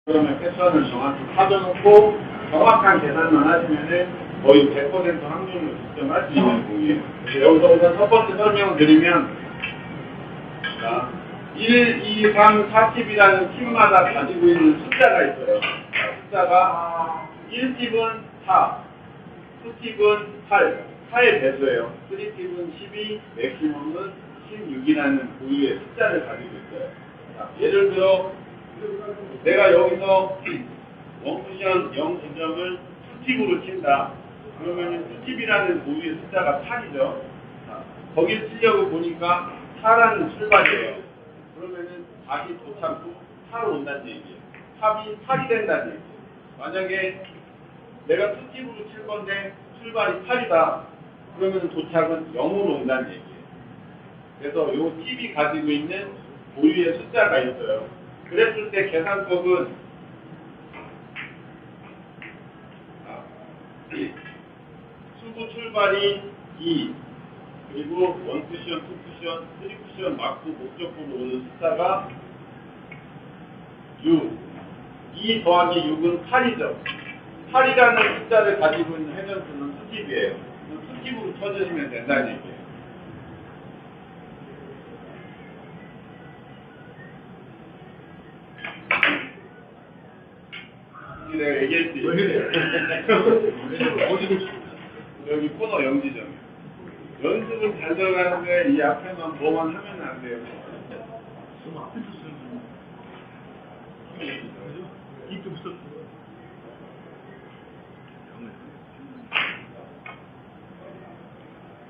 그러면 패턴을 정확히 파져놓고 정확한 계산만 하시면은 거의 100% 확률로 측정할 수 있는 공이에요. 여기서 우선 첫 번째 설명을 드리면, 자, 1, 2, 3, 4팁이라는 팁마다 가지고 있는 숫자가 있어요. 숫자가 1팁은 4, 2팁은 8, 4의 배수예요. 3팁은 12, 맥시멈은 16이라는 고유의 숫자를 가지고 있어요. 자, 예를 들어 내가 여기서 원쿠션 0지점을 2팁으로 친다. 그러면 2팁이라는 고유의 숫자가 8이죠. 자, 거기를 치려고 보니까 4라는 출발이에요. 그러면은 다시 도착도 4로 온다는 얘기예요. 탑이 8이 된다는 얘기예요. 만약에 내가 2팁으로 칠 건데 출발이 8이다. 그러면 도착은 0으로 온다는 얘기예요. 그래서 이 팁이 가지고 있는 고유의 숫자가 있어요. 그랬을 때 계산법은 수구 출발이 2, 그리고 원쿠션, 투쿠션, 3쿠션 맞고 목적으로 오는 숫자가 6, 2 더하기 6은 8이죠. 8이라는 숫자를 가지고 있는 회전수는 수팁이에요. 수팁으로 쳐주시면 된다는 얘기예요. 내가 얘기했지. 여기 코너 0지점이에요. 연습은 잘 들어가는데 이 앞에만 뭐만 하면 안 돼요.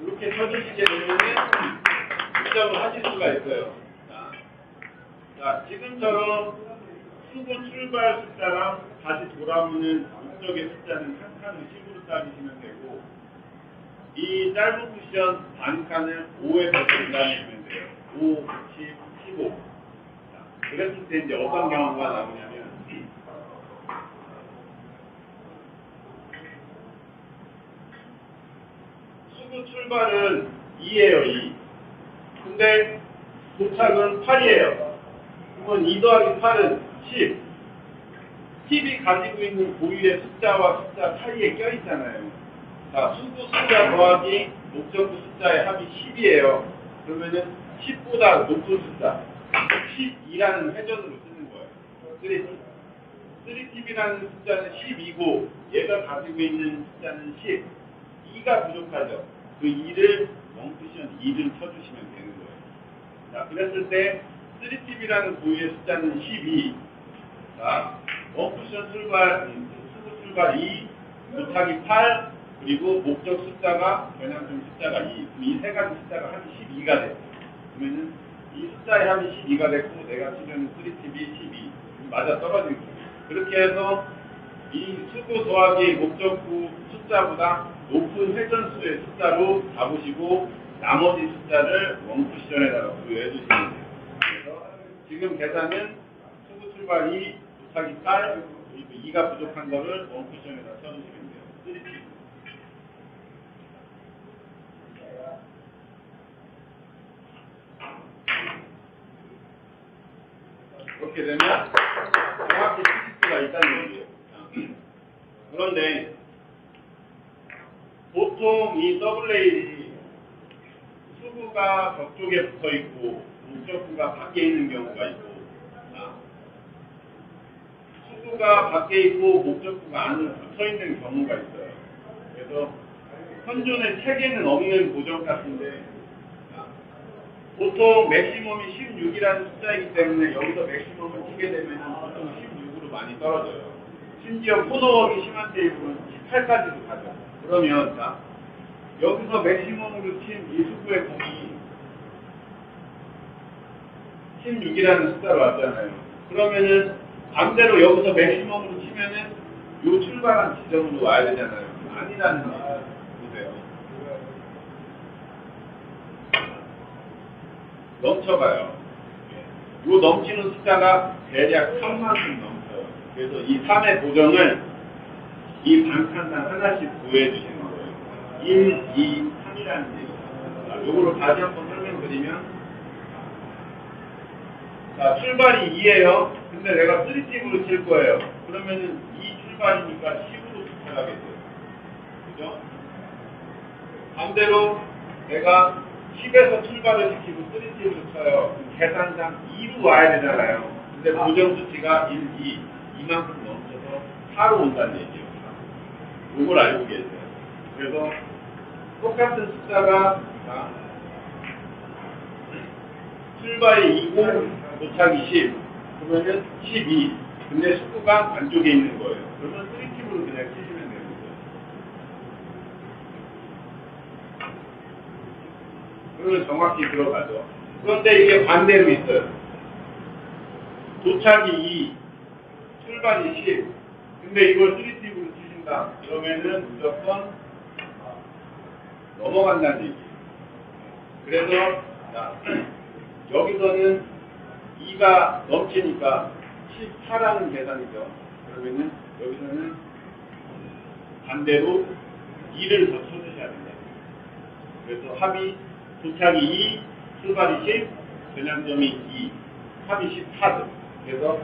이렇게 쳐주시게 되면 득점을 하실 수가 있어요. 자, 지금처럼 수구 출발 숫자랑 다시 돌아오는 목적의 숫자는 한 칸을 10으로 따지시면 되고, 이 짧은 쿠션 반 칸을 5에서 분단해주면 돼요. 5, 10, 15. 자, 그랬을 때 이제 어떤 경우가 나오냐면, 수구 출발은 2예요, 2. 근데 도착은 8이에요. 그러면 2 더하기 8은 10. 팁이 가지고 있는 고유의 숫자와 숫자 사이에 껴있잖아요. 자, 수구 숫자 더하기 목적구 숫자의 합이 10이에요. 그러면은 10보다 높은 숫자, 12라는 회전으로 쓰는 거예요. 3팁이라는 숫자는 12고, 얘가 가지고 있는 숫자는 10. 2가 부족하죠. 그 2를 원쿠션 2를 쳐주시면 되는 거예요. 자, 그랬을 때 3팁이라는 고유의 숫자는 12. 자, 원쿠션 출발, 수구 출발 2, 도착이 8, 그리고 목적 숫자가, 변형점 숫자가 2. 이 세 가지 숫자가 합이 12가 됐고, 그러면은 이 숫자의 합이 12가 됐고, 내가 치려는 3팁이 12. 맞아 떨어진 거예요. 그렇게 해서 이 수구 더하기 목적구 숫자보다 높은 회전수의 숫자로 잡으시고, 나머지 숫자를 원쿠션에다가 부여해 주시면 돼요. 그래서 지금 계산은 수구 출발 2, 도착이 8, 그리고 2가 부족한 거를 원쿠션에다 쳐주시면 돼요. 3팁. 그렇게 되면 정확히 치실 수가 있다는 얘기예요. 그런데 보통 이 더블레일이 수구가 저쪽에 붙어 있고 목적구가 밖에 있는 경우가 있고, 수구가 밖에 있고 목적구가 안으로 붙어 있는 경우가 있어요. 그래서 현존에 책에는 없는 고정 같은데, 보통 맥시멈이 16이라는 숫자이기 때문에 여기서 맥시멈을 치게 되면 보통 16으로 많이 떨어져요. 심지어 코너워크 심한 테이블은 18까지도 가죠. 그러면 자, 여기서 맥시멈으로 친 이 수구의 공이 16이라는 숫자로 왔잖아요. 그러면은 반대로 여기서 맥시멈으로 치면은 요 출발한 지점으로 와야 되잖아요. 아니라는 얘기예요. 보세요. 넘쳐가요. 요 넘치는 숫자가 대략 3만큼 넘쳐요. 그래서 이 3의 보정을 이 반칸당 하나씩 구해 주시는 거예요. 1, 2, 3이라는 얘기예요. 요거를 다시 한번 설명드리면, 자, 출발이 2예요. 근데 내가 3팁으로 칠 거예요. 그러면은 2 출발이니까 10으로 도착하겠죠. 그죠? 반대로 내가 10에서 출발을 시키고 3팁으로 쳐요. 계산상 2로 와야 되잖아요. 근데 고정 수치가 1, 2, 이만큼 넘쳐서 4로 온다는 얘기예요. 이걸 알고 계세요. 그래서 똑같은 숫자가 출발이 2고 도착이 10, 그러면은 12. 근데 숙구가 안쪽에 있는 거예요. 그러면 3팁으로 그냥 치시면 되는 거예요. 그러면 정확히 들어가죠. 그런데 이게 반대로 있어요. 도착이 2, 출발이 10. 근데 이걸 3팁으로 치신다. 그러면은 무조건 넘어간다는 얘기예요. 그래서 자, 여기서는 2가 넘치니까 14라는 계산이죠. 그러면은 여기서는 반대로 2를 더 쳐주셔야 된다. 그래서 합이 도착이 2, 출발이 10, 전향점이 2, 합이 14죠. 그래서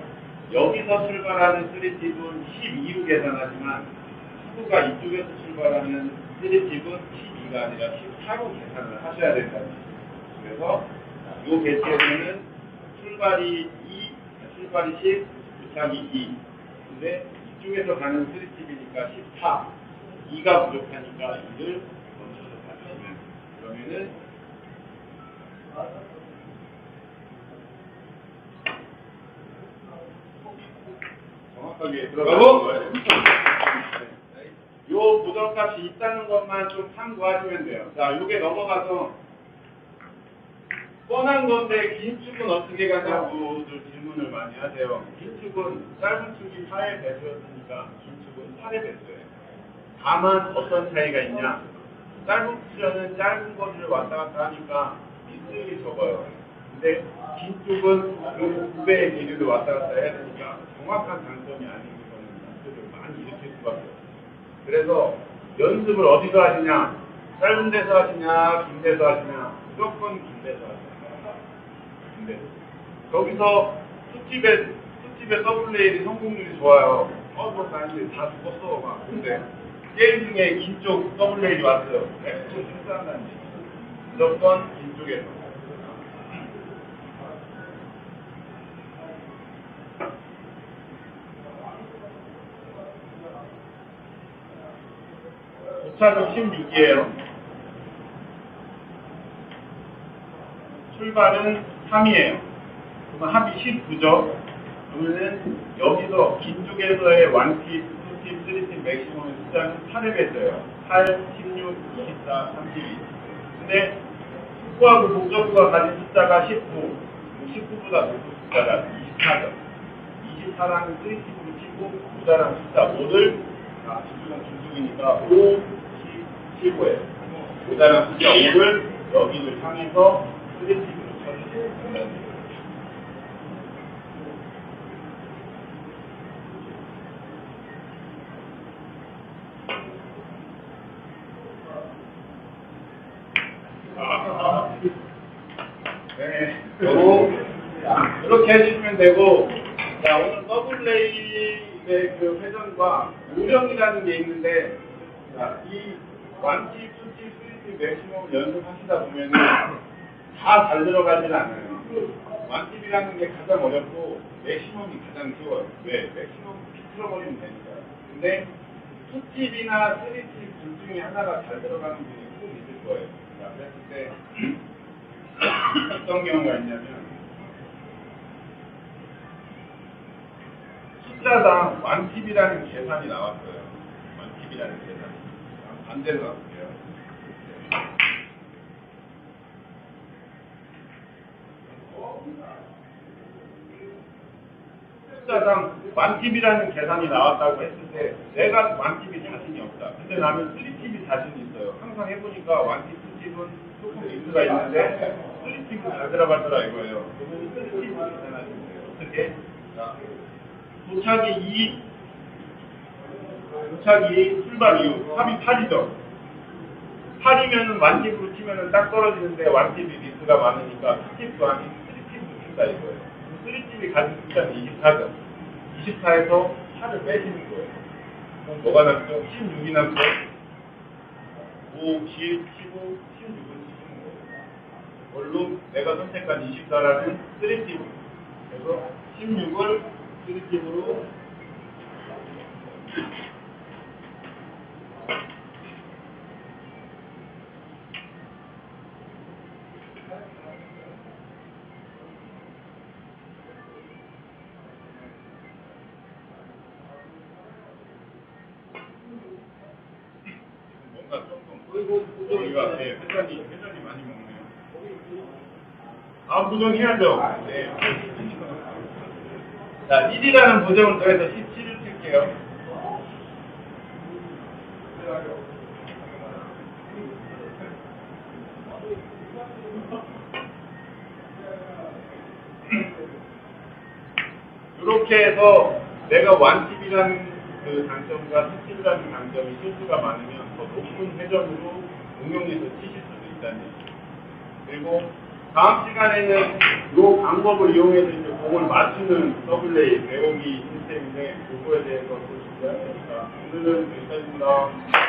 여기서 출발하는 3팁은 12로 계산하지만 수구가 이쪽에서 출발하는 3팁은 12가 아니라 14로 계산을 하셔야 된다는 거죠. 그래서 이 개체에서는 출발이 10, 도착이 2. 근데 이쪽에서 가는 3팁이니까 14. 2가 부족하니까 2를 멈춰서 가시면 그러면은 정확하게 들어가는 거예요. 요 고정값이 있다는 것만 좀 참고하시면 돼요. 자, 요게 넘어가서 뻔한 건데 긴 축은 어떻게 가냐고들 질문을 많이 하세요. 긴 축은 짧은 축이 4의 배수였으니까 긴 축은 8의 배수예요. 다만 어떤 차이가 있냐? 짧은 쿠션은 짧은 거리를 왔다 갔다 하니까 비수율이 적어요. 근데 긴 축은 그 9배의 길이를 왔다 갔다 해야 되니까 정확한 장점이 아닌 거는 비수율을 많이 일으킬 수밖에 없어요. 그래서 연습을 어디서 하시냐? 짧은 데서 하시냐? 긴 데서 하시냐? 무조건 긴 데서 하시냐? 근데 거기서 수집의 더블레일이 성공률이 좋아요. 뭐 나한테 다 죽었어 막. 근데 게임 중에 긴 쪽 더블레일이 왔어요. 엑스로 실수한다는 얘기. 무조건 긴 쪽에서. 도착은 16이에요. 출발은 3이에요. 그러면 합이 19죠. 그러면은 여기서 긴 쪽에서의 1팁, 2팁, 3팁 맥시멈의 숫자는 8을 뺐어요. 8, 16, 24, 32. 근데 숙구하고 목적구가 가진 숫자가 19. 19보다 높은 숫자가 24죠. 24라는 3팁으로 치고 모자란 숫자 5를 중중이니까 5, 10, 15예요. 모자란 숫자 5를 여기를 향해서 3팁으로 쳐주세요. 네, 이렇게 해주시면 되고, 자, 오늘 더블레이의 그 회전과 요령이라는 게 있는데, 자, 이 1팁, 2팁, 3팁 맥시멈 연습하시다 보면은 다 잘 들어가지는 않아요. 1팁이라는 게 가장 어렵고, 맥시멈이 가장 쉬워요. 왜? 맥시멈 비틀어버리면 되니까요. 근데 2팁이나 3팁 둘 중에 하나가 잘 들어가는 분이 꼭 있을 거예요. 자, 그랬을 때, 어떤 경우가 있냐면 숫자당 1팁이라는 계산이 나왔어요. 1팁이라는 계산이. 반대로 나올게요. 숫자당 1팁이라는 계산이 나왔다고 했을 때 내가 1팁이 자신이 없다. 근데 나는 3팁이 자신이 있어요. 항상 해보니까 1팁, 2팁은 조금 리스가 있는데 3팁은 잘 들어가더라 이거예요. 그러면 3팁을 계산하시면 돼요. 어떻게? 자, 도착이 출발 이후 합이 8이죠. 8이면은 1팁으로 치면은 딱 떨어지는데 1팁이 리스가 많으니까 2팁도 아닌 3팁으로 친다 이거예요. 쓰리집이 가진 숫자는 24죠. 24에서 8을 빼시는 거예요. 그럼 뭐가 남죠? 16이 남죠? 5, 10, 15, 16은 치시는 거예요. 원룸 내가 선택한 24라는 쓰리집. 그래서 16을 쓰리집으로 뭔가 조금 우리가 회전이 많이 먹네요. 부정해야죠. 네. 자, 1이라는 부정을 더해서 17을 칠게요. 이렇게 해서 내가 완집이라는 그 장점과 스킬이라는 장점이 실수가 많으면 더 높은 회전으로 응용해서 치실 수도 있다는 얘기죠. 그리고 다음 시간에는 이 방법을 이용해서 이제 공을 맞추는 더블레이 배우기 시스템인데 그거에 대해서 또 준비할 테니까 오늘은 여기까지입니다.